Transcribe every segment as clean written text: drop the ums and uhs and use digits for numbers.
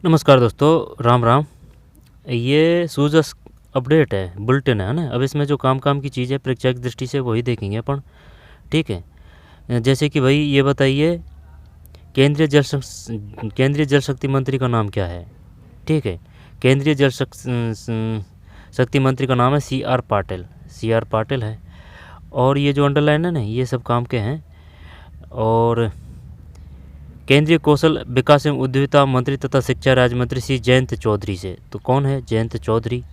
नमस्कार दोस्तों, राम राम। ये सूजस अपडेट है, बुलेटिन है ना। अब इसमें जो काम की चीज़ है परीक्षा की दृष्टि से वही देखेंगे अपन। ठीक है। जैसे कि भाई ये बताइए, केंद्रीय जल शक्ति मंत्री का नाम क्या है। ठीक है, केंद्रीय शक्ति मंत्री का नाम है सी आर पाटिल है। और ये जो अंडरलाइन है ना, ये सब काम के हैं। और केंद्रीय कौशल विकास एवं उद्यमिता मंत्री तथा शिक्षा राज्य मंत्री श्री जयंत चौधरी से। तो कौन है जयंत चौधरी।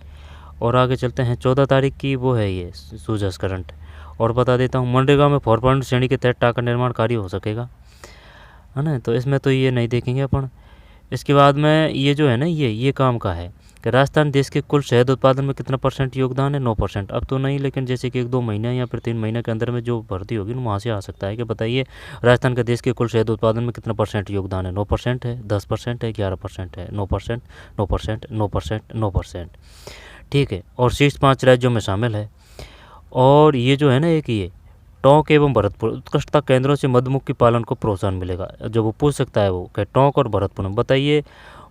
और आगे चलते हैं, 14 तारीख की वो है ये सूजस करंट। और बता देता हूँ, मनरेगा में 4 श्रेणी के तहत टाका निर्माण कार्य हो सकेगा, है ना। तो इसमें तो ये नहीं देखेंगे अपन। इसके बाद में ये जो है ना, ये काम का है कि राजस्थान देश के कुल शहद उत्पादन में कितना % योगदान है। 9%। अब तो नहीं, लेकिन जैसे कि 1-2 महीने या फिर 3 महीने के अंदर में जो भर्ती होगी ना, वहाँ से आ सकता है कि बताइए राजस्थान का देश के कुल शहद उत्पादन में कितना % योगदान है। 9% है, 10% है, 11% है। 9%, 9%, 9%, 9%। ठीक है। और शीर्ष 5 राज्यों में शामिल है। और ये जो है ना, एक ये टोंक एवं भरतपुर उत्कृष्टता केंद्रों से मधुमक्खी पालन को प्रोत्साहन मिलेगा। जब वो पूछ सकता है वो कि टोंक और भरतपुर में बताइए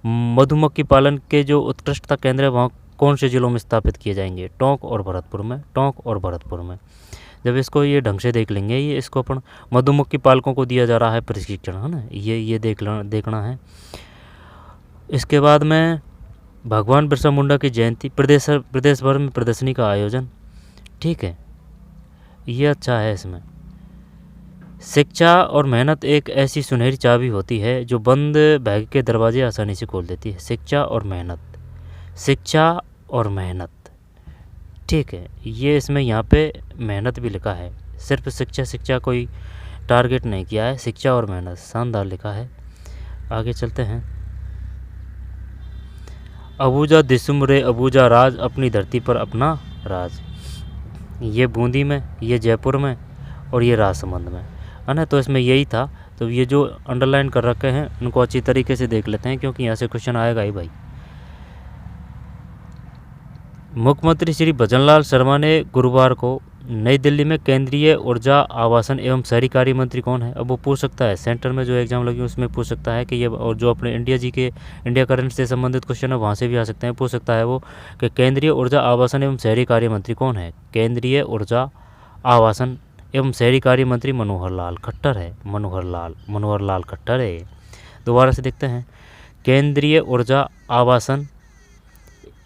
मधुमक्खी पालन के जो उत्कृष्टता केंद्र है वहाँ कौन से जिलों में स्थापित किए जाएंगे। टोंक और भरतपुर में। जब इसको ये ढंग से देख लेंगे, ये इसको अपन मधुमक्खी पालकों को दिया जा रहा है प्रशिक्षण, है ना। ये देखना है। इसके बाद में भगवान बिरसा मुंडा की जयंती, प्रदेश भर में प्रदर्शनी का आयोजन। ठीक है, ये अच्छा है। इसमें शिक्षा और मेहनत एक ऐसी सुनहरी चाबी होती है जो बंद भाग्य के दरवाजे आसानी से खोल देती है। शिक्षा और मेहनत। ठीक है, ये इसमें यहाँ पे मेहनत भी लिखा है। सिर्फ शिक्षा कोई टारगेट नहीं किया है, शिक्षा और मेहनत शानदार लिखा है। आगे चलते हैं। अबूजा दिसुम रे अबूजा राज, अपनी धरती पर अपना राज। ये बूंदी में, ये जयपुर में और ये राजसमंद में, है ना। तो इसमें यही था। तो ये जो अंडरलाइन कर रखे हैं उनको अच्छी तरीके से देख लेते हैं, क्योंकि यहाँ से क्वेश्चन आएगा ही भाई। मुख्यमंत्री श्री भजनलाल शर्मा ने गुरुवार को नई दिल्ली में केंद्रीय ऊर्जा आवासन एवं शहरी कार्य मंत्री कौन है। अब वो पूछ सकता है, सेंटर में जो एग्जाम लगी उसमें पूछ सकता है कि ये, और जो अपने इंडिया करंट से संबंधित क्वेश्चन है वहाँ से भी आ सकते हैं। पूछ सकता है वो कि केंद्रीय ऊर्जा आवासन एवं शहरी कार्य मंत्री कौन है। केंद्रीय ऊर्जा आवासन एवं शहरी कार्य मंत्री मनोहर लाल खट्टर है। मनोहर लाल खट्टर है। दोबारा से देखते हैं, केंद्रीय ऊर्जा आवासन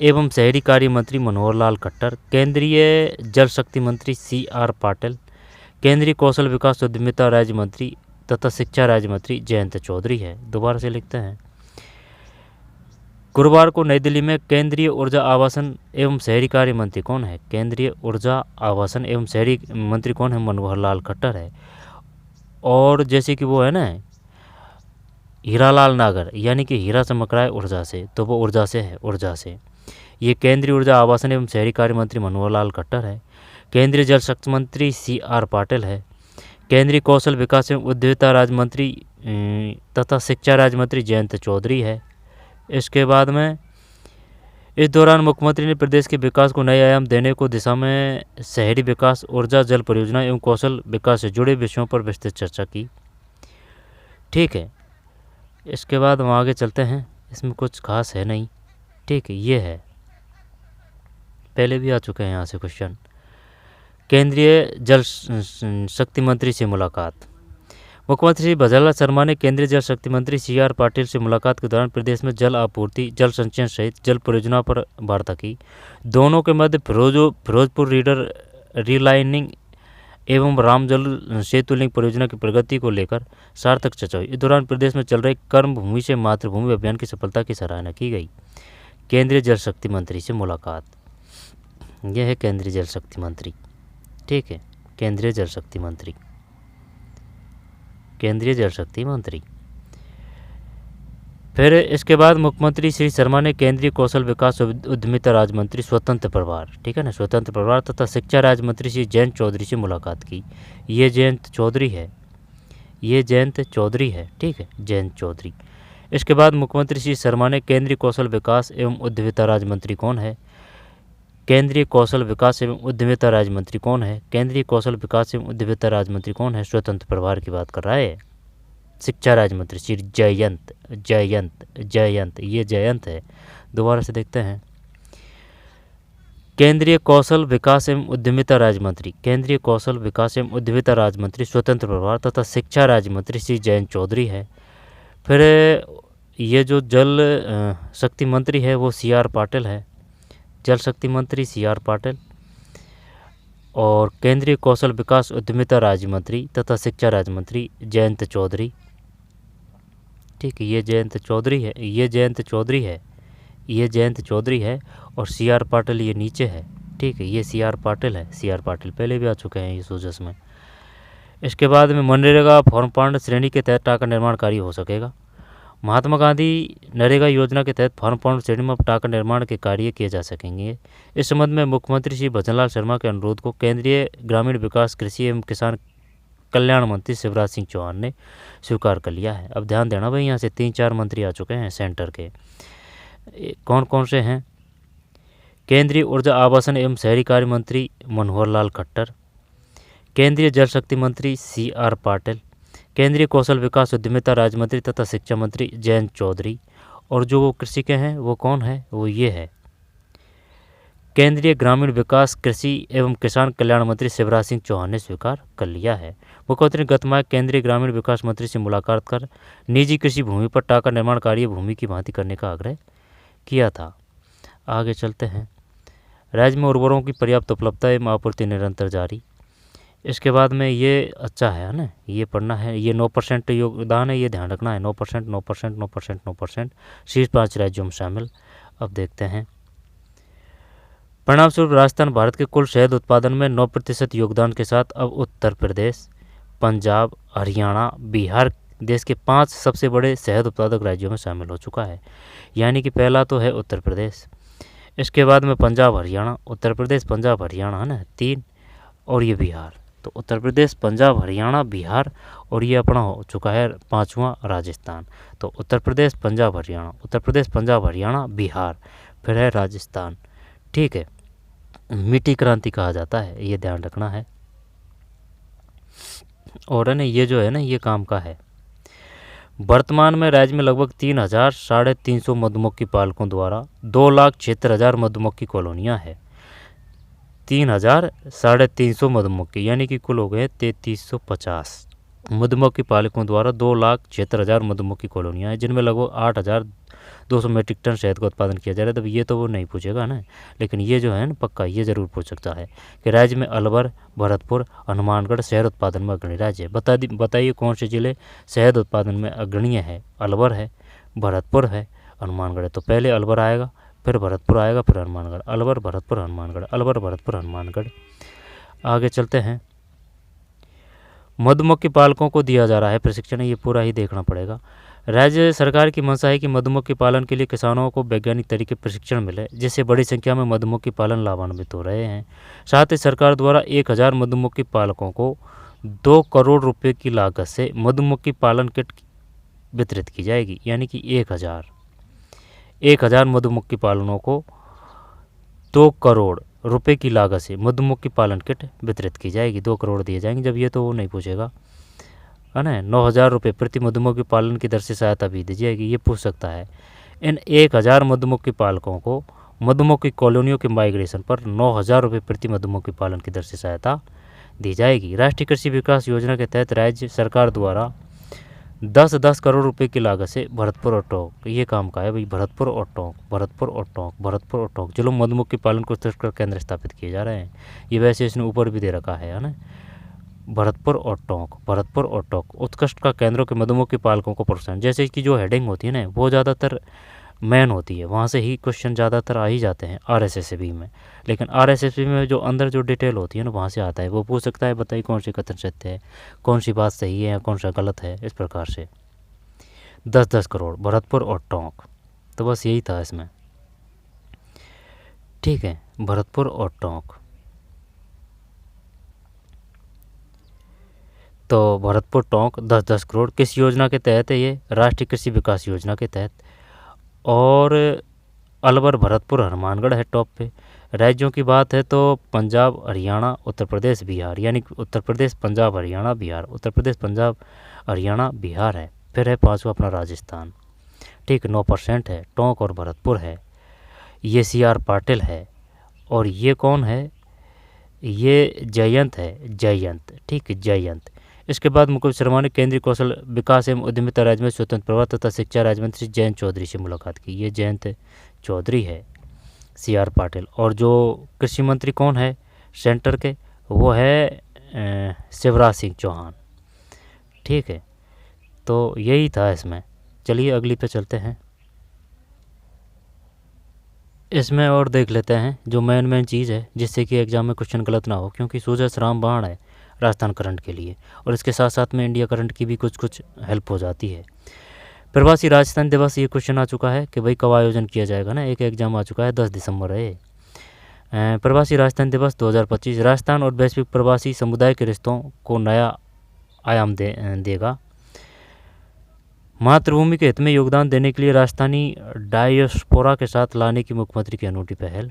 एवं शहरी कार्य मंत्री मनोहर लाल खट्टर, केंद्रीय जल शक्ति मंत्री CR पाटिल, केंद्रीय कौशल विकास उद्यमिता राज्य मंत्री तथा शिक्षा राज्य मंत्री जयंत चौधरी है। दोबारा से लिखते हैं, गुरुवार को नई दिल्ली में केंद्रीय ऊर्जा आवासन एवं शहरी कार्य मंत्री कौन है। केंद्रीय ऊर्जा आवासन एवं शहरी मंत्री कौन है, मनोहर लाल खट्टर है। और जैसे कि वो है ना हीरालाल नागर, यानी कि हीरा चमक रहा है ऊर्जा से, तो वो ऊर्जा से। ये केंद्रीय ऊर्जा आवासन एवं शहरी कार्य मंत्री मनोहर लाल खट्टर है। केंद्रीय जल शक्ति मंत्री CR पाटिल है। केंद्रीय कौशल विकास एवं उद्यमिता राज्य मंत्री तथा शिक्षा राज्य मंत्री जयंत चौधरी है। इसके बाद में इस दौरान मुख्यमंत्री ने प्रदेश के विकास को नए आयाम देने को दिशा में शहरी विकास, ऊर्जा, जल परियोजना एवं कौशल विकास से जुड़े विषयों पर विस्तृत चर्चा की। ठीक है, इसके बाद हम आगे चलते हैं। इसमें कुछ खास है नहीं। ठीक है, ये है, पहले भी आ चुके हैं यहाँ से क्वेश्चन। केंद्रीय जल शक्ति मंत्री से मुलाकात। मुख्यमंत्री श्री भजनलाल शर्मा ने केंद्रीय जल शक्ति मंत्री CR पाटिल से मुलाकात के दौरान प्रदेश में जल आपूर्ति, जल संचयन सहित जल परियोजना पर वार्ता की। दोनों के मध्य फिरोजपुर रिलाइनिंग एवं रामजल सेतु लिंक परियोजना की प्रगति को लेकर सार्थक चर्चा हुई। इस दौरान प्रदेश में चल रहे कर्म भूमि से मातृभूमि अभियान की सफलता की सराहना की गई। केंद्रीय जल शक्ति मंत्री से मुलाकात, यह है केंद्रीय जल शक्ति मंत्री। ठीक है, केंद्रीय जल शक्ति मंत्री। फिर इसके बाद मुख्यमंत्री श्री शर्मा ने केंद्रीय कौशल विकास उद्यमिता राज्य मंत्री स्वतंत्र प्रभार, ठीक है ना, स्वतंत्र प्रभार तथा शिक्षा राज्य मंत्री श्री जयंत चौधरी से मुलाकात की। ये जयंत चौधरी है। ठीक है, जयंत चौधरी। इसके बाद मुख्यमंत्री श्री शर्मा ने केंद्रीय कौशल विकास एवं उद्यमिता राज्य मंत्री कौन है। केंद्रीय कौशल विकास एवं उद्यमिता राज्य मंत्री कौन है। स्वतंत्र प्रभार की बात कर रहा है। शिक्षा राज्य मंत्री श्री जयंत जयंत जयंत, ये जयंत है। दोबारा से देखते हैं। केंद्रीय कौशल विकास एवं उद्यमिता राज्य मंत्री, केंद्रीय कौशल विकास एवं उद्यमिता राज्य मंत्री स्वतंत्र प्रभार तथा शिक्षा राज्य मंत्री श्री जयंत चौधरी है। फिर ये जो जल शक्ति मंत्री है वो सी आर पाटिल है, जल शक्ति मंत्री सी आर पाटिल। और केंद्रीय कौशल विकास उद्यमिता राज्य मंत्री तथा शिक्षा राज्य मंत्री जयंत चौधरी। ठीक है, ये जयंत चौधरी है, ये जयंत चौधरी है, ये जयंत चौधरी है। और सी आर पाटिल ये नीचे है। ठीक है, ये सी आर पाटिल है, सी आर पाटिल पहले भी आ चुके हैं इस ओजस में। इसके बाद में मनरेगा फॉर्म पांड श्रेणी के तहत टाका निर्माण कार्य हो सकेगा। महात्मा गांधी नरेगा योजना के तहत फॉर्म पाउंड श्रेणी में टाका निर्माण के कार्य किए जा सकेंगे। इस संबंध में मुख्यमंत्री श्री भजनलाल शर्मा के अनुरोध को केंद्रीय ग्रामीण विकास कृषि एवं किसान कल्याण मंत्री शिवराज सिंह चौहान ने स्वीकार कर लिया है। अब ध्यान देना भाई, यहाँ से 3-4 मंत्री आ चुके हैं सेंटर के। कौन कौन से हैं? केंद्रीय ऊर्जा आवासन एवं शहरी कार्य मंत्री मनोहर लाल खट्टर, केंद्रीय जल शक्ति मंत्री सी आर पाटिल, केंद्रीय कौशल विकास उद्यमिता राज्य मंत्री तथा शिक्षा मंत्री जयंत चौधरी। और जो वो कृषि के हैं वो कौन है? वो ये है केंद्रीय ग्रामीण विकास कृषि एवं किसान कल्याण मंत्री शिवराज सिंह चौहान ने स्वीकार कर लिया है। मुख्यमंत्री ने गत माह केंद्रीय ग्रामीण विकास मंत्री से मुलाकात कर निजी कृषि भूमि पर टाका निर्माण कार्य भूमि की भांति करने का आग्रह किया था। आगे चलते हैं। राज्य में उर्वरकों की पर्याप्त उपलब्धता एवं आपूर्ति निरंतर जारी। इसके बाद में ये अच्छा है ना, ये पढ़ना है। ये 9% योगदान है, ये ध्यान रखना है। 9%, 9%, 9%, 9% शीर्ष 5 राज्यों में शामिल। अब देखते हैं। परिणामस्वरूप राजस्थान भारत के कुल शहद उत्पादन में 9% योगदान के साथ अब उत्तर प्रदेश, पंजाब, हरियाणा, बिहार देश के 5 सबसे बड़े शहद उत्पादक राज्यों में शामिल हो चुका है। यानी कि पहला तो है उत्तर प्रदेश, इसके बाद में पंजाब हरियाणा, उत्तर प्रदेश पंजाब हरियाणा है ना 3, और ये बिहार। तो उत्तर प्रदेश पंजाब हरियाणा बिहार, और ये अपना हो चुका है 5वां राजस्थान। तो उत्तर प्रदेश पंजाब हरियाणा, उत्तर प्रदेश पंजाब हरियाणा बिहार, फिर है राजस्थान। ठीक है, मीठी क्रांति कहा जाता है, ये ध्यान रखना है। और है ना ये जो है ना ये काम का है। वर्तमान में राज्य में लगभग 3,350 मधुमक्खी पालकों द्वारा 2,76,000 मधुमक्खी कॉलोनियाँ हैं। 3,350 मधुमक्खी यानी कि कुल हो गए 3,350 मधुमक्खी पालकों द्वारा 2,76,000 मधुमक्खी कॉलोनियाँ हैं, जिनमें लगभग 8,200 मीट्रिक टन शहद का उत्पादन किया जा रहा है। तब ये तो वो नहीं पूछेगा ना, लेकिन ये जो है ना पक्का ये जरूर पूछ सकता है कि राज्य में अलवर, भरतपुर, हनुमानगढ़ शहद उत्पादन में अग्रणी राज्य है। बताइए कौन से जिले शहद उत्पादन में अग्रणीय है? अलवर है, भरतपुर है, हनुमानगढ़ है। तो पहले अलवर आएगा, फिर भरतपुर आएगा, फिर हनुमानगढ़। अलवर, भरतपुर, हनुमानगढ़, अलवर, भरतपुर, हनुमानगढ़। आगे चलते हैं। मधुमक्खी पालकों को दिया जा रहा है प्रशिक्षण, ये पूरा ही देखना पड़ेगा। राज्य सरकार की मंशा है कि मधुमक्खी पालन के लिए किसानों को वैज्ञानिक तरीके प्रशिक्षण मिले, जिससे बड़ी संख्या में मधुमक्खी पालन लाभान्वित हो रहे हैं। साथ ही सरकार द्वारा 1,000 मधुमक्खी पालकों को 2 करोड़ रुपए की लागत से मधुमक्खी पालन किट वितरित की जाएगी। यानी कि 1,000 मधुमक्खी पालनों को 2 करोड़ रुपए की लागत से मधुमक्खी पालन किट वितरित की जाएगी। 2 करोड़ दिए जाएंगे। जब ये तो वो नहीं पूछेगा है ना। 9,000 रुपये प्रति मधुमक्खी पालन की दर से सहायता भी दी जाएगी, ये पूछ सकता है। इन 1,000 मधुमक्खी पालकों को मधुमक्खी कॉलोनियों के माइग्रेशन पर 9,000 रुपये प्रति मधुमक्खी पालन की दर से सहायता दी जाएगी। राष्ट्रीय कृषि विकास योजना के तहत राज्य सरकार द्वारा 10-10 करोड़ रुपए की लागत से भरतपुर और टोंक, ये काम का है भाई, भरतपुर और टोंक, भरतपुर और टोंक, भरतपुर और टोंक जिलों मधुमक्खी पालन को उत्कृष्ट केंद्र स्थापित किए जा रहे हैं। ये वैसे इसने ऊपर भी दे रखा है ना। भरतपुर और टोंक, भरतपुर और टोंक उत्कृष्ट का केंद्रों के मधुमक्खी पालकों को प्रोत्साहन। जैसे इसकी जो हेडिंग होती है ना वो ज़्यादातर मेन होती है, वहाँ से ही क्वेश्चन ज़्यादातर आ ही जाते हैं RSSB में। लेकिन RSSB में जो अंदर जो डिटेल होती है ना वहाँ से आता है। वो पूछ सकता है बताइए कौन सी कथन सत्य है, कौन सी बात सही है, कौन सा गलत है, इस प्रकार से। 10-10 करोड़ भरतपुर और टोंक, तो बस यही था इसमें। ठीक है, भरतपुर और टोंक। तो भरतपुर टोंक 10-10 करोड़ किस योजना के तहत है? ये राष्ट्रीय कृषि विकास योजना के तहत। और अलवर, भरतपुर, हनुमानगढ़ है टॉप पे। राज्यों की बात है तो पंजाब, हरियाणा, उत्तर प्रदेश, बिहार, यानी उत्तर प्रदेश पंजाब हरियाणा बिहार, उत्तर प्रदेश पंजाब हरियाणा, बिहार है। फिर है पाँचवा अपना राजस्थान, ठीक 9% है। टोंक और भरतपुर है, ये CR पाटिल है। और ये कौन है, ये जयंत है, जयंत, ठीक है, जयंत। इसके बाद मुकुल शर्मा ने केंद्रीय कौशल विकास एवं उद्यमिता राज्य में स्वतंत्र प्रभार तथा शिक्षा राज्य मंत्री जयंत चौधरी से मुलाकात की। ये जयंत चौधरी है, CR पाटिल। और जो कृषि मंत्री कौन है सेंटर के, वो है शिवराज सिंह चौहान, ठीक है। तो यही था इसमें। चलिए अगली पे चलते हैं। इसमें और देख लेते हैं जो मेन चीज़ है, जिससे कि एग्जाम में क्वेश्चन गलत ना हो, क्योंकि सूरज रामबाण है राजस्थान करंट के लिए, और इसके साथ साथ में इंडिया करंट की भी कुछ हेल्प हो जाती है। प्रवासी राजस्थान दिवस, ये क्वेश्चन आ चुका है कि भाई कब आयोजन किया जाएगा ना, एक एग्जाम आ चुका है, 10 दिसंबर है। प्रवासी राजस्थान दिवस 2025 राजस्थान और वैश्विक प्रवासी समुदाय के रिश्तों को नया आयाम देगा। मातृभूमि के हित में योगदान देने के लिए राजस्थानी डायस्पोरा के साथ लाने की मुख्यमंत्री की अनूठी पहल,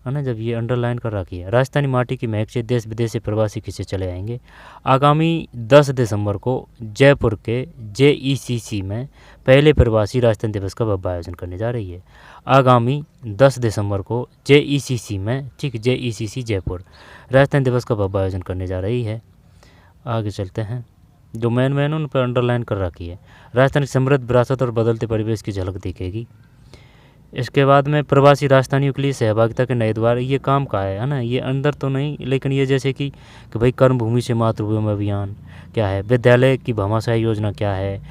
है ना। जब ये अंडरलाइन कर रखी है, राजस्थानी माटी की महक से देश विदेश से प्रवासी खिंचे चले आएंगे। आगामी 10 दिसंबर को जयपुर के JECC में पहले प्रवासी राजस्थान दिवस का भव्य आयोजन करने जा रही है। आगामी 10 दिसंबर को JECC में, ठीक, JECC जयपुर राजस्थान दिवस का भव्य आयोजन करने जा रही है। आगे चलते हैं। जो मेन उन पर अंडरलाइन कर रखी है, राजस्थान की समृद्ध विरासत और बदलते परिवेश की झलक दिखेगी। इसके बाद में प्रवासी राजस्थानियों के लिए सहभागिता के नए द्वार, ये काम का है ना, ये अंदर तो नहीं, लेकिन ये जैसे कि भाई कर्मभूमि से मातृभूमि अभियान क्या है, विद्यालय की भामाशाही योजना क्या है,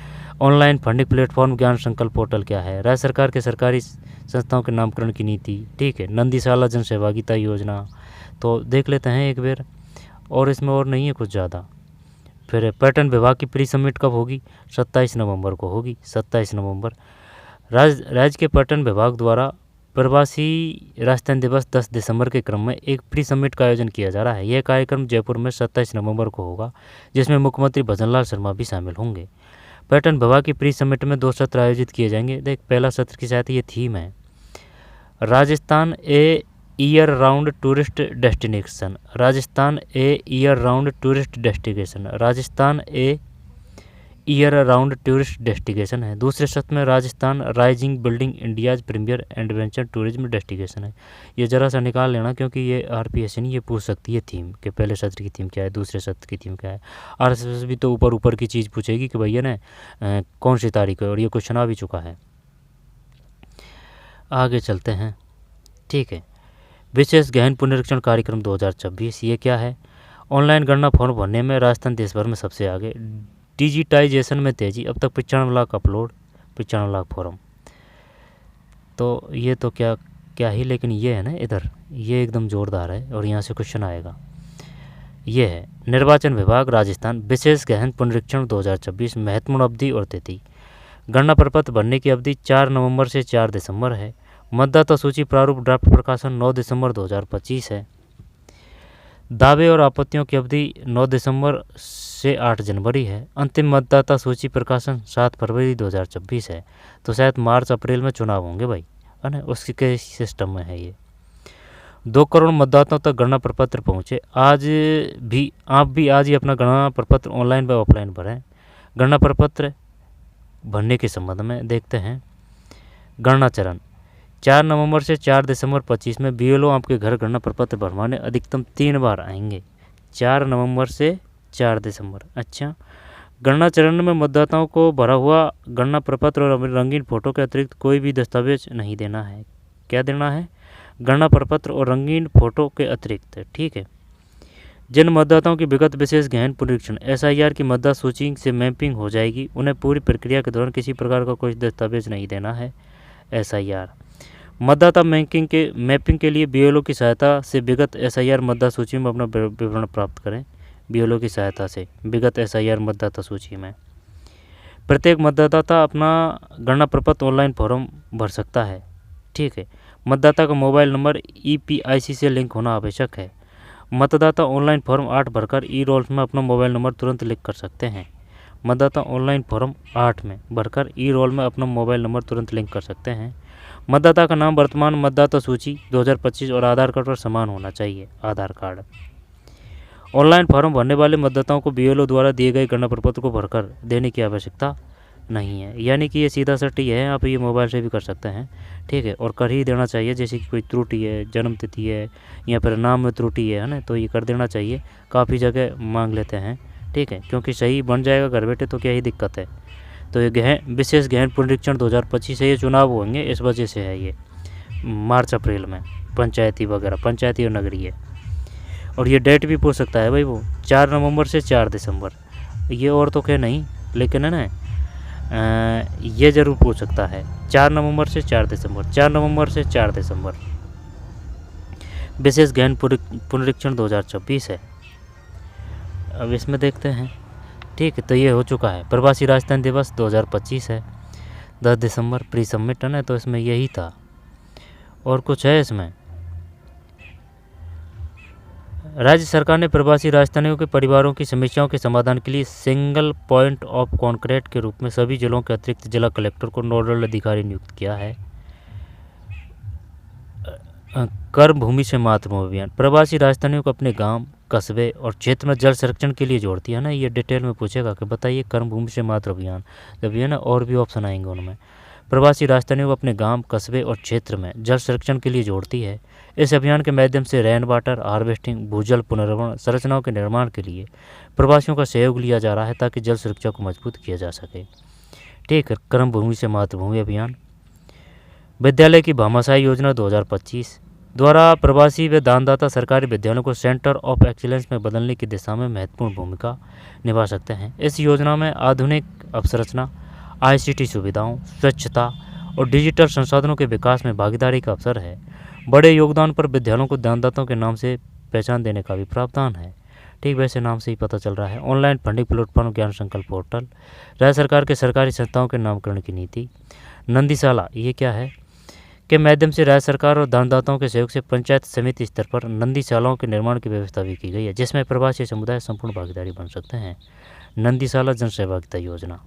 ऑनलाइन फंडिंग प्लेटफॉर्म ज्ञान संकल्प पोर्टल क्या है, राज्य सरकार के सरकारी संस्थाओं के नामकरण की नीति, ठीक है, नंदीशाला जन सहभागिता योजना। तो देख लेते हैं एक बार, और इसमें और नहीं है कुछ ज़्यादा। फिर पर्यटन विभाग की प्री समिट कब होगी, 27 नवंबर को होगी, 27 नवंबर। राज्य के पर्यटन विभाग द्वारा प्रवासी राजस्थान दिवस 10 दिसंबर के क्रम में एक प्री समिट का आयोजन किया जा रहा है। यह कार्यक्रम जयपुर में 27 नवंबर को होगा, जिसमें मुख्यमंत्री भजनलाल शर्मा भी शामिल होंगे। पर्यटन विभाग की प्री समिट में 2 सत्र आयोजित किए जाएंगे। देख, पहला सत्र की शायद ये थीम है Rajasthan a year round tourist destination, Rajasthan a year round tourist destination, Rajasthan a year round tourist destination है। दूसरे सत्र में Rajasthan rising building India's premier adventure tourism destination है। ये ज़रा सा निकाल लेना, क्योंकि ये RPSC नहीं, ये पूछ सकती है थीम कि पहले सत्र की थीम क्या है, दूसरे सत्र की थीम क्या है। RSS भी तो ऊपर की चीज़ पूछेगी कि भैया ना कौन सी तारीख है, और ये क्वेश्चन आ भी चुका है। आगे चलते हैं, ठीक है। विशेष गहन पुनरीक्षण कार्यक्रम 2026, ये क्या है, ऑनलाइन गणना फॉर्म भरने में राजस्थान देश भर में सबसे आगे, डिजिटाइजेशन में तेज़ी, अब तक 95 लाख अपलोड, 95 लाख फॉर्म। तो ये तो क्या ही, लेकिन ये है ना इधर, ये एकदम ज़ोरदार है, और यहाँ से क्वेश्चन आएगा। ये है निर्वाचन विभाग राजस्थान विशेष गहन पुनरीक्षण 2026, महत्वपूर्ण अवधि और तिथि। गणना प्रपत्र भरने की अवधि 4 नवंबर से 4 दिसंबर है। मतदाता सूची प्रारूप ड्राफ्ट प्रकाशन 9 दिसंबर 2025 है। दावे और आपत्तियों की अवधि 9 दिसंबर से 8 जनवरी है। अंतिम मतदाता सूची प्रकाशन 7 फरवरी 2026 है। तो शायद मार्च अप्रैल में चुनाव होंगे भाई, है ना, उसके के सिस्टम में है ये। 2 करोड़ मतदाताओं तक गणना प्रपत्र पहुँचे। आप भी आज ही अपना गणना प्रपत्र ऑनलाइन व ऑफलाइन भरें। गणना प्रपत्र भरने के संबंध में देखते हैं। गणना चरण 4 नवंबर से 4 दिसंबर 25 में BLO आपके घर गणना प्रपत्र भरवाने अधिकतम 3 बार आएंगे। 4 नवंबर से 4 दिसंबर। अच्छा, गणना चरण में मतदाताओं को भरा हुआ गणना प्रपत्र और रंगीन फोटो के अतिरिक्त कोई भी दस्तावेज नहीं देना है। क्या देना है? गणना प्रपत्र और रंगीन फोटो के अतिरिक्त, ठीक है। जिन मतदाताओं की विगत विशेष गहन पुनरीक्षण SIR की मतदाता सूची से मैपिंग हो जाएगी, उन्हें पूरी प्रक्रिया के दौरान किसी प्रकार का कोई दस्तावेज नहीं देना है। SIR मतदाता मैपिंग के लिए BLO की सहायता से विगत SIR मतदाता सूची में अपना विवरण प्राप्त करें। BLO की सहायता से विगत SIR मतदाता सूची में प्रत्येक मतदाता अपना गणना प्रपत्र ऑनलाइन फॉर्म भर सकता है, ठीक है। मतदाता का मोबाइल नंबर EPIC से लिंक होना आवश्यक है। मतदाता ऑनलाइन फॉर्म 8 भरकर E-रोल्स में अपना मोबाइल नंबर तुरंत लिंक कर सकते हैं। मतदाता ऑनलाइन फॉर्म 8 में भरकर E-रोल में अपना मोबाइल नंबर तुरंत लिंक कर सकते हैं। मतदाता का नाम वर्तमान मतदाता सूची 2025 और आधार कार्ड पर समान होना चाहिए। आधार कार्ड ऑनलाइन फॉर्म भरने वाले मतदाताओं को बीएलओ द्वारा दिए गए गणना प्रपत्र को भरकर देने की आवश्यकता नहीं है, यानी कि ये सीधा सटी है, आप ये मोबाइल से भी कर सकते हैं, ठीक है। और कर ही देना चाहिए, जैसे कि कोई त्रुटि है, जन्म तिथि है या फिर नाम में त्रुटि है ना, तो ये कर देना चाहिए। काफ़ी जगह मांग लेते हैं, ठीक है, क्योंकि सही बन जाएगा घर बैठे तो क्या ही दिक्कत है। तो ये विशेष गहन पुनरीक्षण 2025 से ये चुनाव होंगे, इस वजह से है ये मार्च अप्रैल में, पंचायती वगैरह, पंचायती और नगरीय। और ये डेट भी पूछ सकता है भाई वो 4 नवंबर से 4 दिसंबर, ये और तो क्या नहीं, लेकिन है ना ये ज़रूर पूछ सकता है 4 नवंबर से 4 दिसंबर, 4 नवंबर से 4 दिसंबर। विशेष गहन पुनरीक्षण 2026 है। अब इसमें देखते हैं, ठीक है, तो ये हो चुका है। प्रवासी राजस्थान दिवस 2025 है, 10 दिसंबर, प्री सबमिट है ना, तो इसमें यही था। और कुछ है इसमें, राज्य सरकार ने प्रवासी राजस्थानियों के परिवारों की समस्याओं के समाधान के लिए सिंगल पॉइंट ऑफ कॉन्क्रीट के रूप में सभी जिलों के अतिरिक्त जिला कलेक्टर को नोडल अधिकारी नियुक्त किया है। कर्म भूमि से मातृभूमि अभियान प्रवासी राजस्थानियों को अपने गांव, कस्बे और क्षेत्र में जल संरक्षण के लिए जोड़ती है ना। ये डिटेल में पूछेगा कि बताइए कर्म भूमि से मातृ अभियान, जब ये ना और भी ऑप्शन आएंगे उनमें। प्रवासी राजस्थानियों को अपने गांव, कस्बे और क्षेत्र में जल संरक्षण के लिए जोड़ती है। इस अभियान के माध्यम से रेन वाटर हार्वेस्टिंग, भूजल पुनर्भरण संरचनाओं के निर्माण के लिए प्रवासियों का सहयोग लिया जा रहा है ताकि जल सुरक्षा को मजबूत किया जा सके, ठीक है। कर्म भूमि से मातृभूमि अभियान विद्यालय की भामाशाही योजना 2025 द्वारा प्रवासी व दानदाता सरकारी विद्यालयों को सेंटर ऑफ एक्सीलेंस में बदलने की दिशा में महत्वपूर्ण भूमिका निभा सकते हैं। इस योजना में आधुनिक अवसंरचना, आईसीटी सुविधाओं, स्वच्छता और डिजिटल संसाधनों के विकास में भागीदारी का अवसर है। बड़े योगदान पर विद्यालयों को दानदाताओं के नाम से पहचान देने का भी प्रावधान है, ठीक, वैसे नाम से ही पता चल रहा है। ऑनलाइन फंडिंग प्लेटफॉर्म ज्ञान संकल्प पोर्टल, राज्य सरकार के सरकारी संस्थाओं के नामकरण की नीति। नंदीशाला, ये क्या है, के माध्यम से राज्य सरकार और दानदाताओं के सहयोग से पंचायत समिति स्तर पर नंदीशालाओं के निर्माण की व्यवस्था भी की गई है, जिसमें प्रवासी समुदाय संपूर्ण भागीदारी बन सकते हैं। नंदीशाला जन सहभागिता योजना,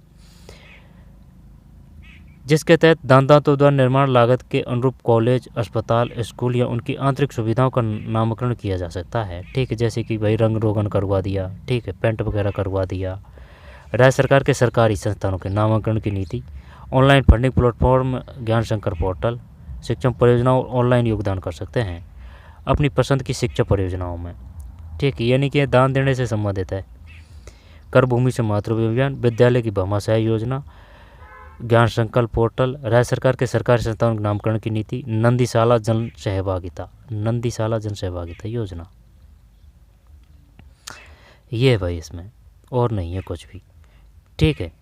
जिसके तहत दानदाताओं द्वारा निर्माण लागत के अनुरूप कॉलेज, अस्पताल, स्कूल या उनकी आंतरिक सुविधाओं का नामकरण किया जा सकता है, ठीक है। जैसे कि भाई रंग रोगन करवा दिया, ठीक है, पेंट वगैरह करवा दिया। राज्य सरकार के सरकारी संस्थानों के नामांकन की नीति। ऑनलाइन फंडिंग प्लेटफॉर्म ज्ञान शंकर पोर्टल, शिक्षण परियोजनाओं ऑनलाइन योगदान कर सकते हैं अपनी पसंद की शिक्षा परियोजनाओं में, ठीक है, यानी कि दान देने से संबंधित है। कर भूमि से मातृभूमि अभियान, विद्यालय की भामाशाही योजना, ज्ञान संकल्प पोर्टल, राज्य सरकार के सरकारी संस्थानों के नामकरण की नीति। नंदीशाला जन सहभागिता, नंदीशाला जन सहभागिता योजना, ये है भाई, इसमें और नहीं है कुछ भी, ठीक है।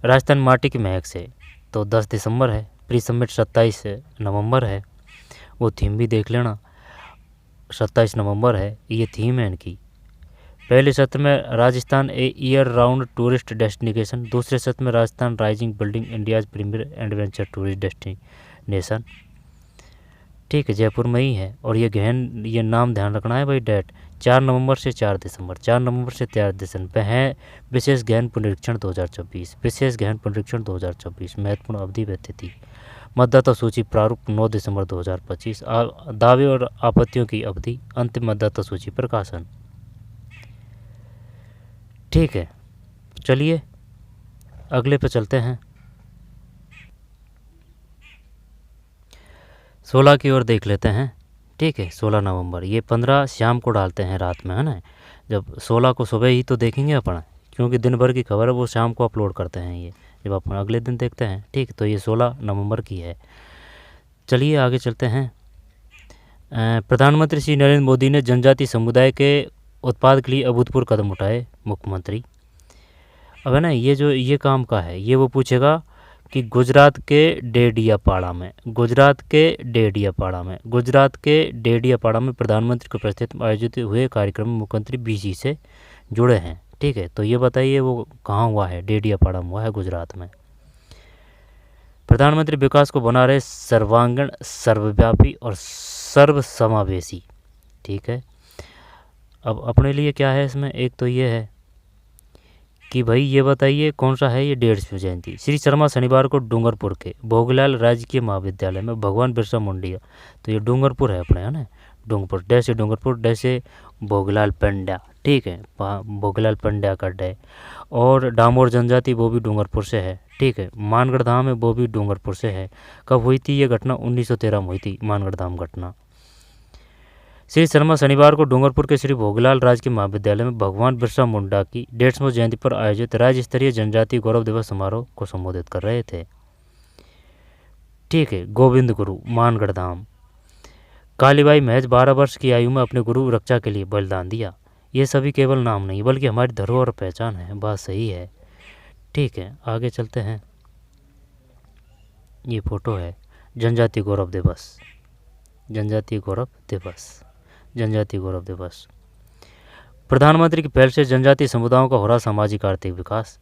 राजस्थान माटी की महक से तो 10 दिसंबर है, प्री सबमिट 27 नवंबर है, वो थीम भी देख लेना, 27 नवंबर है, ये थीम है इनकी। पहले सत्र में Rajasthan a year round tourist destination, दूसरे सत्र में Rajasthan rising building India's premier adventure tourist destination, ठीक है, जयपुर में ही है। और ये नाम ध्यान रखना है भाई, डेट 4 नवंबर से 4 दिसंबर, 4 नवंबर से 4 दिसंबर है। विशेष गहन पुनरीक्षण 2024, विशेष गहन पुनरीक्षण 2024, महत्वपूर्ण अवधि व तिथि। मतदाता सूची प्रारूप 9 दिसंबर 2025, दावे और आपत्तियों की अवधि, अंतिम मतदाता सूची प्रकाशन, ठीक है। चलिए अगले पे चलते हैं, 16 की ओर देख लेते हैं, ठीक है। 16 नवंबर, ये 15 शाम को डालते हैं रात में, है ना। जब 16 को सुबह ही तो देखेंगे अपन, क्योंकि दिन भर की खबर है वो शाम को अपलोड करते हैं, ये जब अपन अगले दिन देखते हैं, ठीक। तो ये 16 नवंबर की है। चलिए आगे चलते हैं। प्रधानमंत्री श्री नरेंद्र मोदी ने जनजाति समुदाय के उत्पाद के लिए अभूतपूर्व कदम उठाए, मुख्यमंत्री। अब है ना, ये जो ये काम का है, ये वो पूछेगा कि गुजरात के डेडियापाड़ा में प्रधानमंत्री की उपस्थिति में आयोजित हुए कार्यक्रम में मुख्यमंत्री बीसी से जुड़े हैं, ठीक है। तो ये बताइए वो कहाँ हुआ है, डेडियापाड़ा में हुआ है, गुजरात में। प्रधानमंत्री विकास को बना रहे सर्वांगीण, सर्वव्यापी और सर्वसमावेशी, ठीक है। अब अपने लिए क्या है इसमें, एक तो ये है कि भाई ये बताइए कौन सा है ये 150वीं जयंती। श्री शर्मा शनिवार को डूंगरपुर के भोगलाल राजकीय महाविद्यालय में भगवान बिरसा मुंडिया, तो ये डूंगरपुर है अपने, है ना, डूंगरपुर, डे से डूंगरपुर, डे से भोगलाल पंड्या, ठीक है, भोगलाल पंड्या का डे। और डामोर जनजाति वो भी डूंगरपुर से है, ठीक है। मानगढ़ धाम है वो भी डूंगरपुर से है। कब हुई थी ये घटना? 1913 में हुई थी मानगढ़ धाम घटना। श्री शर्मा शनिवार को डूंगरपुर के श्री भोगलाल राजकीय महाविद्यालय में भगवान बिरसा मुंडा की 150वीं जयंती पर आयोजित राज्य स्तरीय जनजातीय गौरव दिवस समारोह को संबोधित कर रहे थे, ठीक है। गोविंद गुरु, मानगढ़ धाम। कालीबाई महज 12 वर्ष की आयु में अपने गुरु रक्षा के लिए बलिदान दिया। ये सभी केवल नाम नहीं बल्कि हमारी धरोहर और पहचान है। बात सही है, ठीक है। आगे चलते हैं। ये फोटो है जनजातीय गौरव दिवस, जनजातीय गौरव दिवस, जनजातीय गौरव दिवस। प्रधानमंत्री की पहल से जनजातीय समुदायों का हो रहा सामाजिक आर्थिक विकास।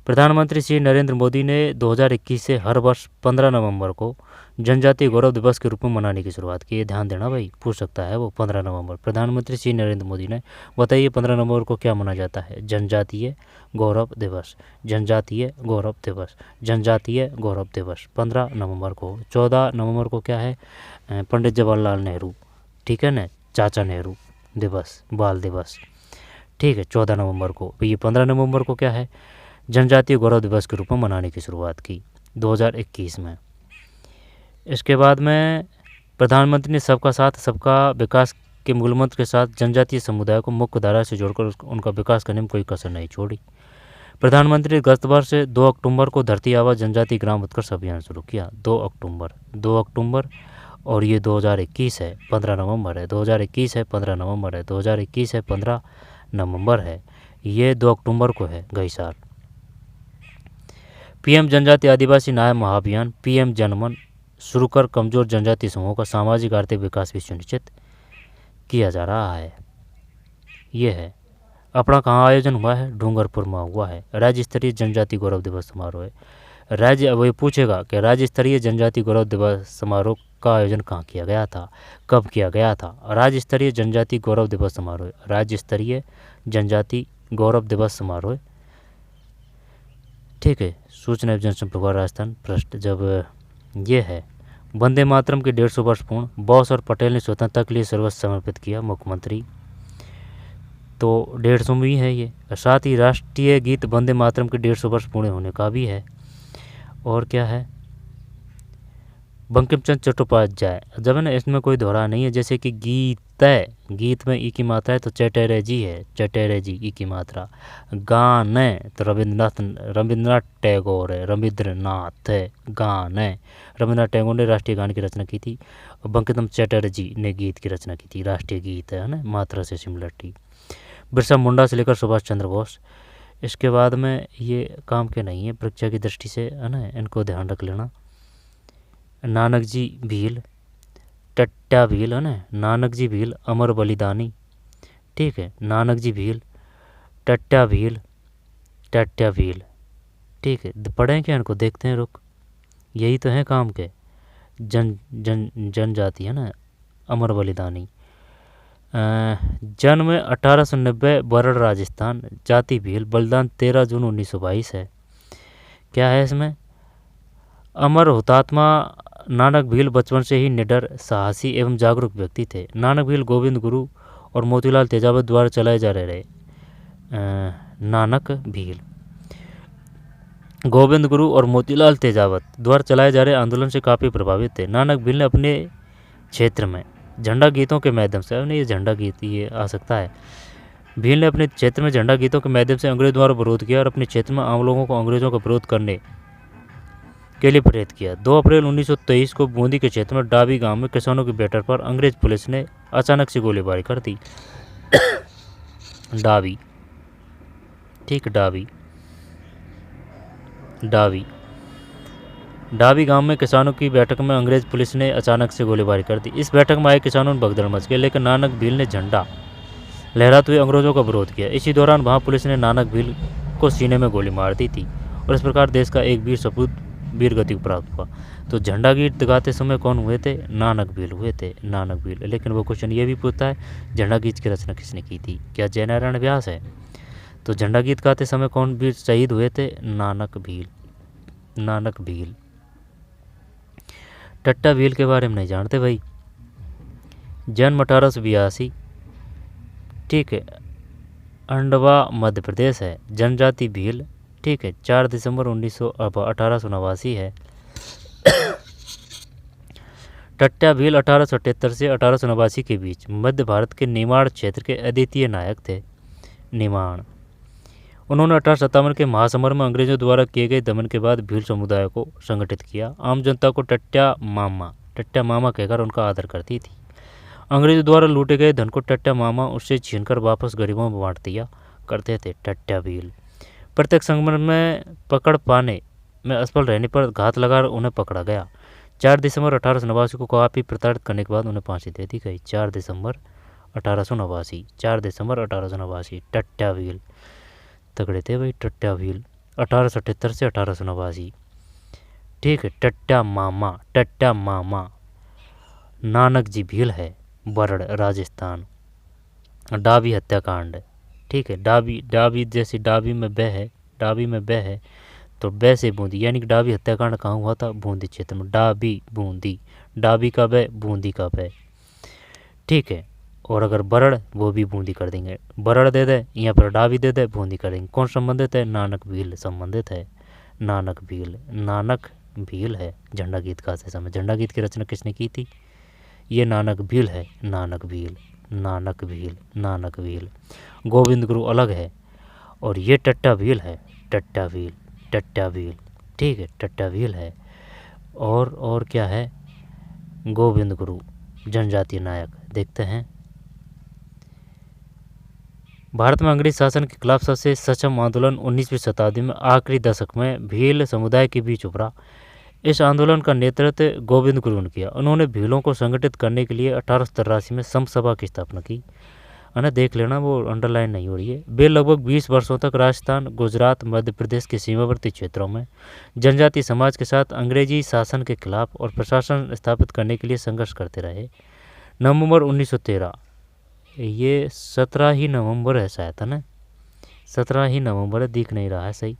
प्रधानमंत्री श्री नरेंद्र मोदी ने 2021 से हर वर्ष 15 नवंबर को जनजातीय गौरव दिवस के रूप में मनाने की शुरुआत की है। ध्यान देना भाई, पूछ सकता है वो 15 नवंबर। प्रधानमंत्री श्री नरेंद्र मोदी ने, बताइए 15 नवंबर को क्या मनाया जाता है? जनजातीय गौरव दिवस, जनजातीय गौरव दिवस, जनजातीय गौरव दिवस 15 नवंबर को। 14 नवंबर को क्या है? पंडित जवाहरलाल नेहरू, ठीक है ना, चाचा नेहरू दिवस, बाल दिवस, ठीक है, 14 नवंबर को। ये 15 नवंबर को क्या है? जनजातीय गौरव दिवस के रूप में मनाने की शुरुआत की 2021 में। इसके बाद में प्रधानमंत्री ने सबका साथ सबका विकास के मूलमंत्र के साथ जनजातीय समुदाय को मुख्य धारा से जोड़कर उनका विकास करने में कोई कसर नहीं छोड़ी। प्रधानमंत्री ने गत वर्ष 2 अक्टूबर को धरती आबा जनजातीय ग्राम उत्कर्ष अभियान शुरू किया। 2 अक्टूबर और ये 2021 है, 15 नवंबर है। 2021 है, 15 नवंबर है। 2021 है, 15 नवंबर है। ये 2 अक्टूबर को है गई साल। पीएम जनजातीय आदिवासी न्याय महाअभियान, पीएम जनमन शुरू कर कमजोर जनजातीय समूहों का सामाजिक आर्थिक विकास भी सुनिश्चित किया जा रहा है। ये है अपना कहाँ आयोजन हुआ है? डूंगरपुर में हुआ है। राज्य स्तरीय जनजातीय गौरव दिवस समारोह है। राज्य, अब ये पूछेगा कि राज्य स्तरीय जनजातीय गौरव दिवस समारोह का आयोजन कहाँ किया गया था, कब किया गया था? राज्य स्तरीय जनजातीय गौरव दिवस समारोह, राज्य स्तरीय जनजातीय गौरव दिवस समारोह, ठीक है। सूचना एवं जनसंपर्क विभाग राजस्थान पृष्ठ। जब ये है वंदे मातरम के 150 वर्ष पूर्ण, बोस और पटेल ने स्वतंत्रता के लिए सर्वस्व समर्पित किया, मुख्यमंत्री। तो 150 में ही है ये। साथ ही राष्ट्रीय गीत वंदे मातरम के 150 वर्ष पूर्ण होने का भी है। और क्या है? बंकिम चंद्र चट्टोपाध्याय, जब है ना इसमें कोई दोहरा नहीं है। जैसे कि गीत है, गीत में ई की मात्रा है तो चटैरे जी है, चटैरे जी ई की मात्रा। गाने तो रविंद्रनाथ टैगोर है, रविंद्रनाथ है। गाने, रविंद्रनाथ टैगोर ने राष्ट्रीय गान की रचना की थी। बंकिम चंद्र चटर्जी ने गीत की रचना की थी, राष्ट्रीय गीत है ना, मात्रा से सिमिलरिटी। बिरसा मुंडा से लेकर सुभाष चंद्र बोस। इसके बाद में ये काम के नहीं है परीक्षा की दृष्टि से, है ना, इनको ध्यान रख लेना। नानक जी भील, टट्टा भील, है ना, नानक जी भील अमर बलिदानी, ठीक है। नानक जी भील, टट्टा भील, टट्टा भील, ठीक है। पढ़ें क्या इनको? देखते हैं, रुक। यही तो है काम के। जनजाति है ना, अमर बलिदानी। जन्म 1890, बरड़ राजस्थान। जाति भील, बलिदान 13 जून 1922 है। क्या है इसमें? अमर हुतात्मा नानक भील बचपन से ही निडर, साहसी एवं जागरूक व्यक्ति थे। नानक भील गोविंद गुरु और मोतीलाल तेजावत द्वारा चलाए जा रहे नानक भील, गोविंद गुरु और मोतीलाल तेजावत द्वारा चलाए जा रहे आंदोलन से काफ़ी प्रभावित थे। नानक भील ने अपने क्षेत्र में झंडा गीतों के माध्यम से, ये झंडा गीत ये आ सकता है, भील ने अपने क्षेत्र में झंडा गीतों के माध्यम से अंग्रेज द्वारा विरोध किया और अपने क्षेत्र में आम लोगों को अंग्रेजों का विरोध करने के लिए प्रेरित किया। 2 अप्रैल 1923 को बूंदी के क्षेत्र में डाबी गांव में किसानों की बैठक पर अंग्रेज पुलिस ने अचानक से गोलीबारी कर दी। डाबी, ठीक, डाबी गांव में किसानों की बैठक में अंग्रेज पुलिस ने अचानक से गोलीबारी कर दी। इस बैठक में आए किसानों में भगदड़ मच गई, लेकिन नानक भील ने झंडा लहराते हुए अंग्रेजों का विरोध किया। इसी दौरान वहां पुलिस ने नानक भील को सीने में गोली मार दी थी और इस प्रकार देश का एक वीर सपूत वीर गति प्राप्त हुआ। तो झंडा गीत गाते समय कौन हुए थे? नानक भील हुए थे, नानक भील। लेकिन वो क्वेश्चन ये भी पूछता है झंडा गीत की रचना किसने की थी? क्या जयनारायण व्यास है? तो झंडा गीत गाते समय कौन वीर शहीद हुए थे? नानक भील, नानक भील। टट्टा भील के बारे में नहीं जानते भाई, जन्म 1882, ठीक है, अंडवा मध्य प्रदेश है। जनजाति भील, ठीक है, 4 दिसंबर 1889 है। टट्टा भील 1878 से 1889 के बीच मध्य भारत के निमाड़ क्षेत्र के अद्वितीय नायक थे। निमाड़, उन्होंने 1857 के महासमर में अंग्रेजों द्वारा किए गए दमन के बाद भील समुदाय को संगठित किया। आम जनता को टट्टा मामा कहकर उनका आदर करती थी। अंग्रेजों द्वारा लूटे गए धन को टट्टा मामा उससे छीनकर वापस गरीबों में बांट दिया करते थे। टट्टा भील प्रत्येक संगमन में पकड़ पाने में असफल रहने पर घात लगाकर उन्हें पकड़ा गया। 4 दिसंबर 1889 को काफ़ी प्रताड़ित करने के बाद उन्हें फांसी दे दी गई। 4 दिसंबर 1889। टट्टा भील तगड़े थे भाई। टट्टा भील 1878 से 1889, ठीक है। टट्टा मामा नानक जी भील है, बरड़ राजस्थान। डाबी हत्याकांड, ठीक है। डाबी जैसे डाबी में बह है तो बै से बूंदी, यानी कि डाबी हत्याकांड कहाँ हुआ था? बूंदी क्षेत्र में। डाबी बूंदी, डाबी का बै, बूंदी का बै, ठीक है। और अगर बरड़, वो भी बूंदी कर देंगे। बरड़ दे दे, यहाँ पर डाबी दे दे, बूंदी कर देंगे। कौन संबंधित है? नानक भील संबंधित है। नानक भील है। झंडा गीत का से समय, झंडा गीत की रचना किसने की थी? ये नानक भील है। नानक भील। गोविंद गुरु अलग है और ये टट्टा भील है। टट्टा भील, ठीक है। टट्टा भील है। और क्या है? गोविंद गुरु जनजातीय नायक। देखते हैं। भारत में अंग्रेज शासन के खिलाफ सबसे सक्षम आंदोलन 19वीं शताब्दी में आखिरी दशक में भील समुदाय के बीच उभरा। इस आंदोलन का नेतृत्व गोविंद गुरु ने किया। उन्होंने भीलों को संगठित करने के लिए 1883 में समसभा की स्थापना की। है, देख लेना, वो अंडरलाइन नहीं हो रही है। वे लगभग 20 वर्षों तक राजस्थान, गुजरात, मध्य प्रदेश के सीमावर्ती क्षेत्रों में जनजातीय समाज के साथ अंग्रेजी शासन के खिलाफ और प्रशासन स्थापित करने के लिए संघर्ष करते रहे। नवंबर 1913, ये 17 ही नवंबर है शायद, है ना? 17 ही नवंबर है, दिख नहीं रहा है सही।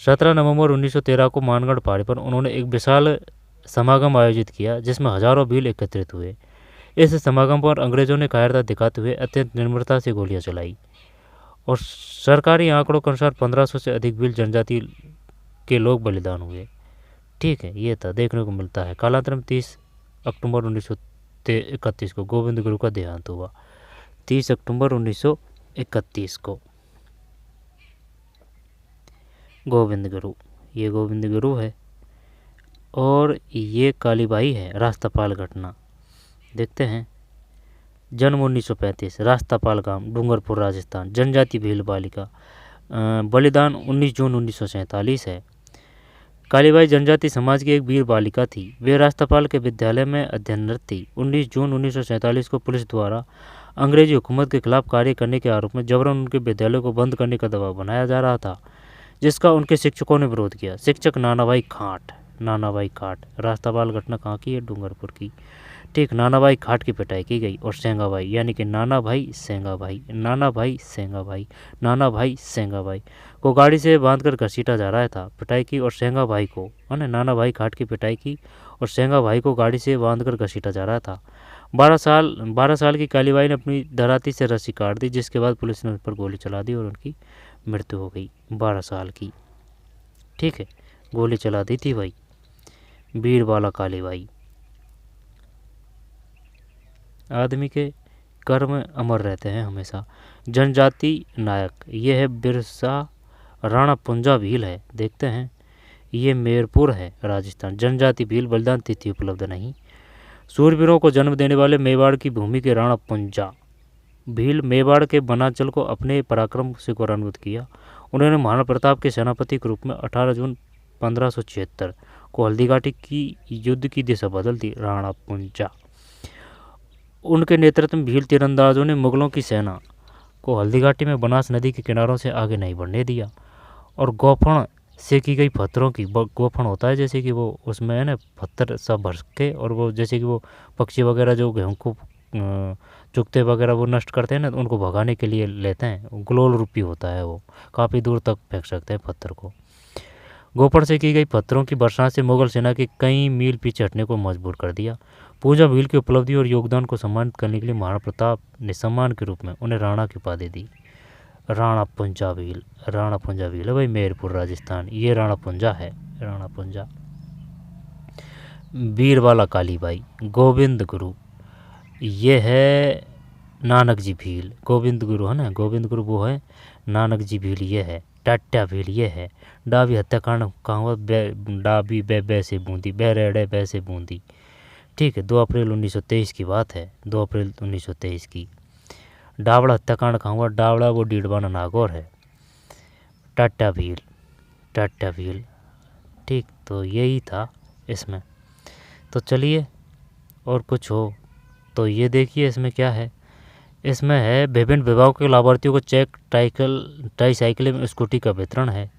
17 नवंबर 1913 को मानगढ़ पहाड़ी पर उन्होंने एक विशाल समागम आयोजित किया जिसमें हजारों भील एकत्रित हुए। इस समागम पर अंग्रेजों ने कायरता दिखाते हुए अत्यंत निर्ममता से गोलियां चलाई और सरकारी आंकड़ों के अनुसार 1500 से अधिक भील जनजाति के लोग बलिदान हुए। ठीक है, ये था, देखने को मिलता है। कालांतर में 30 अक्टूबर 1931 को गोविंद गुरु का देहांत हुआ। 30 अक्टूबर 1931 को गोविंद गुरु, ये गोविंद गुरु है। और ये कालीबाई है, रास्तापाल घटना। देखते हैं। जन्म 1935, रास्तापाल गांव, डूंगरपुर, राजस्थान, जनजाति भील बालिका। बलिदान 19 जून 1947 है। कालीबाई जनजाति समाज की एक वीर बालिका थी। वे रास्तापाल के विद्यालय में अध्ययनरत थी। 19 जून 1947 को पुलिस द्वारा अंग्रेजी हुकूमत के खिलाफ कार्य करने के आरोप में जबरन उनके विद्यालय को बंद करने का दबाव बनाया जा रहा था, जिसका उनके शिक्षकों ने विरोध किया। शिक्षक नानाभाई खाट, रास्तापाल घटना कहाँ की है? डूंगरपुर की। ठीक, नानाभाई खाट की पिटाई की गई और सेंगाभाई, यानी कि नाना भाई सेंगाभाई को गाड़ी से बांधकर घसीटा जा रहा था। पिटाई की और सेंगाभाई को, नानाभाई खाट की पिटाई की और सेंगाभाई को गाड़ी से बांधकर घसीटा जा रहा था। 12 साल की कालीबाई ने अपनी धराती से रस्सी काट दी, जिसके बाद पुलिस ने उन पर गोली चला दी और उनकी मृत्यु हो गई। 12 साल की, ठीक है, गोली चला दी थी भाई, बीरबाला कालीबाई। आदमी के कर्म अमर रहते हैं हमेशा। जनजाति नायक, ये है बिरसा राणा पुंजा भील है। देखते हैं। ये मेरपुर है, राजस्थान। जनजाति भील, बलिदान तिथि उपलब्ध नहीं। सूरवीरों को जन्म देने वाले मेवाड़ की भूमि के राणा पुंजा भील मेवाड़ के वनांचल को अपने पराक्रम से गौरवान्वित किया। उन्होंने महाराणा प्रताप के सेनापति के रूप में 18 जून 1576 को हल्दीघाटी की युद्ध की दिशा बदल दी। राणा पुंजा, उनके नेतृत्व में भील तीरंदाजों ने मुगलों की सेना को हल्दीघाटी में बनास नदी के किनारों से आगे नहीं बढ़ने दिया और गोफण से की गई पत्थरों की, गोफण होता है जैसे कि वो उसमें है ना पत्थर सब भर के, और वो जैसे कि वो पक्षी वगैरह जो गेहूँ को चुगते वगैरह वो नष्ट करते हैं ना, तो उनको भगाने के लिए लेते हैं। ग्लोल रूपी होता है, वो काफ़ी दूर तक फेंक सकते हैं पत्थर को। गोपड़ से की गई पत्थरों की बरसात से मुगल सेना के कई मील पीछे हटने को मजबूर कर दिया। पूजा भील की उपलब्धि और योगदान को सम्मानित करने के लिए महाराणा प्रताप ने सम्मान के रूप में उन्हें राणा की उपाधि दी। राणा पुंजा भील है भाई, मेरपुर राजस्थान, ये राणा पुंजा है, राणा पुंजा। बीरबाला कालीबाई, गोविंद गुरु, ये है नानक जी भील, गोविंद गुरु है ना, गोविंद गुरु वो है, नानक जी भील ये है, टाट्या भील ये है। डाबी हत्याकांड कहाँ हुआ? डाबी बे से बूंदी, बेरेड़े बे से बूंदी, ठीक है, 2 अप्रैल 1923 की बात है, 2 अप्रैल 1923 की। डावड़ा हत्याकांड कहाँ हुआ? डावड़ा वो डीडवाना नागौर है। टाट्या भील, ठीक, तो यही था इसमें। तो चलिए और कुछ हो तो ये देखिए इसमें क्या है। इसमें है विभिन्न विभागों के लाभार्थियों को चेक, ट्राईसाइकिल एवं स्कूटी का वितरण है।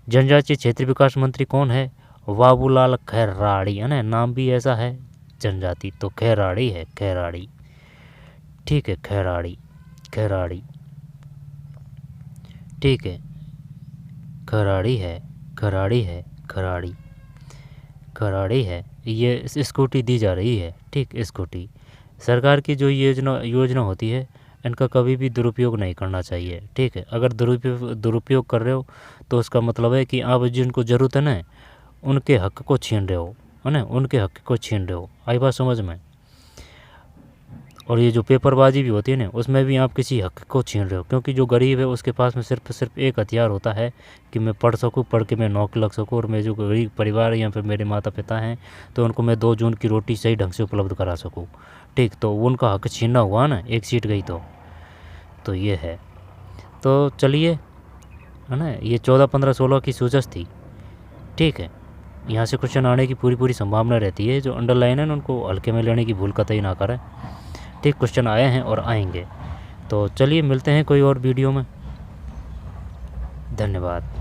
जनजातीय क्षेत्र विकास मंत्री कौन है? बाबूलाल खैराड़ी है ना, नाम भी ऐसा है जनजाति, तो खैराड़ी है, खैराड़ी, ठीक है, खैराड़ी, ठीक है, खराड़ी है। ये स्कूटी दी जा रही है, ठीक, स्कूटी। सरकार की जो योजना होती है इनका कभी भी दुरुपयोग नहीं करना चाहिए, ठीक है। अगर दुरुपयोग कर रहे हो तो उसका मतलब है कि आप जिनको ज़रूरत है ना उनके हक को छीन रहे हो, है ना, उनके हक को छीन रहे हो। आई बात समझ में? और ये जो पेपरबाजी भी होती है ना उसमें भी आप किसी हक को छीन रहे हो, क्योंकि जो गरीब है उसके पास में सिर्फ एक हथियार होता है कि मैं पढ़ सकूं, पढ़ के मैं नौकरी लग सकूं, और मैं जो गरीब परिवार या फिर मेरे माता पिता हैं तो उनको मैं 2 जून की रोटी सही ढंग से उपलब्ध करा सकूं, ठीक। तो उनका हक छीनना हुआ ना, एक सीट गई तो ये है। तो चलिए, है ना, ये 14, 15, 16 की सूझबूझ थी, ठीक है। यहाँ से क्वेश्चन आने की पूरी संभावना रहती है। जो अंडरलाइन है ना उनको हल्के में लेने की भूल कतई ना करें, ठीक। क्वेश्चन आए हैं और आएंगे। तो चलिए मिलते हैं कोई और वीडियो में। धन्यवाद।